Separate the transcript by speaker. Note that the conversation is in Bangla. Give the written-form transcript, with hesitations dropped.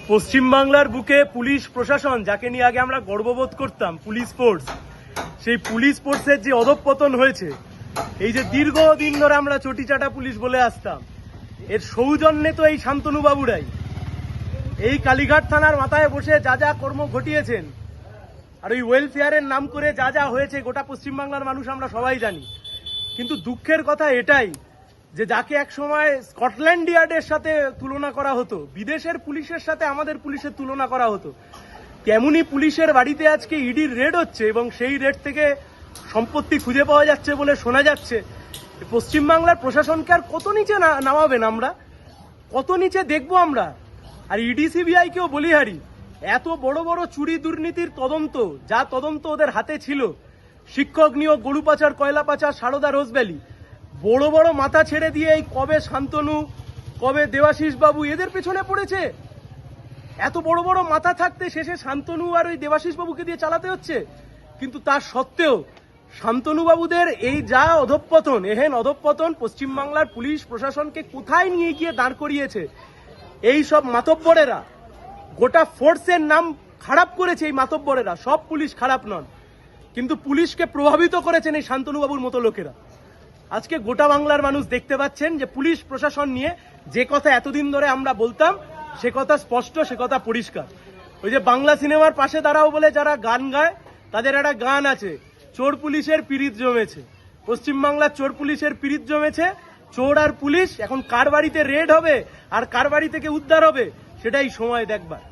Speaker 1: পশ্চিমবাংলার বুকে পুলিশ প্রশাসন, যাকে নিয়ে আগে আমরা গর্ববোধ করতাম, পুলিশ ফোর্স, সেই পুলিশ ফোর্সের যে অধঃপতন হয়েছে, এই যে দীর্ঘদিন ধরে আমরা চটিচাটা পুলিশ বলে আসতাম, এর সৌজন্যে তো এই শান্তনুবাবুরাই এই কালীঘাট থানার মাথায় বসে যা যা কর্ম ঘটিয়েছেন, আর ওই ওয়েলফেয়ারের নাম করে যা যা হয়েছে গোটা পশ্চিমবাংলার মানুষ আমরা সবাই জানি। কিন্তু দুঃখের কথা এটাই যে যাকে একসময় স্কটল্যান্ড ইয়ার্ডের সাথে তুলনা করা হতো, বিদেশের পুলিশের সাথে আমাদের পুলিশের তুলনা করা হতো, তেমনি পুলিশের বাড়িতে আজকে ইডির রেড হচ্ছে এবং সেই রেড থেকে সম্পত্তি খুঁজে পাওয়া যাচ্ছে বলে শোনা যাচ্ছে। পশ্চিমবাংলার প্রশাসনকে আর কত নিচে নামাবেন আমরা, কত নিচে দেখবো আমরা? আর ইডি সিবিআইকেও বলিহারি, এত বড় বড় চুরি দুর্নীতির তদন্ত, যা তদন্ত ওদের হাতে ছিল, শিক্ষক নিয়োগ, গরু পাচার, কয়লা পাচার, সারদা রোজভ্যালি, বড় বড় মাথা ছেড়ে দিয়ে এই কবে শান্তনু, কবে দেবাশিস বাবু এদের পেছনে পড়েছে। এত বড় বড় মাথা থাকতে শেষে শান্তনু আর ওই দেবাশিস বাবুকে দিয়ে চালাতে হচ্ছে। কিন্তু তার সত্ত্বেও শান্তনু বাবুদের এই যা অধঃপতন, এহেন অধঃপতন পশ্চিমবাংলার পুলিশ প্রশাসনকে কোথায় নিয়ে গিয়ে দাঁড় করিয়েছে। এই সব মাতব্বরেরা গোটা ফোর্সের নাম খারাপ করেছে। এই মাতব্বরেরা, সব পুলিশ খারাপ নন, কিন্তু পুলিশকে প্রভাবিত করেছেন এই শান্তনুবাবুর মতো লোকেরা। আজকে গোটা বাংলার মানুষ দেখতে পাচ্ছেন যে পুলিশ প্রশাসন নিয়ে যে কথা এতদিন ধরে আমরা বলতাম, সে কথা স্পষ্ট, সে কথা পরিষ্কার। ওই যে বাংলা সিনেমার পাশে দাঁড়াও বলে যারা গান গায়, তাদের একটা গান আছে, চোর পুলিশের পিরিত জমেছে। পশ্চিমবাংলার চোর পুলিশের পিরিত জমেছে। চোর আর পুলিশ এখন কার বাড়িতে রেড হবে আর কার বাড়ি থেকে উদ্ধার হবে, সেটাই সময় দেখবার।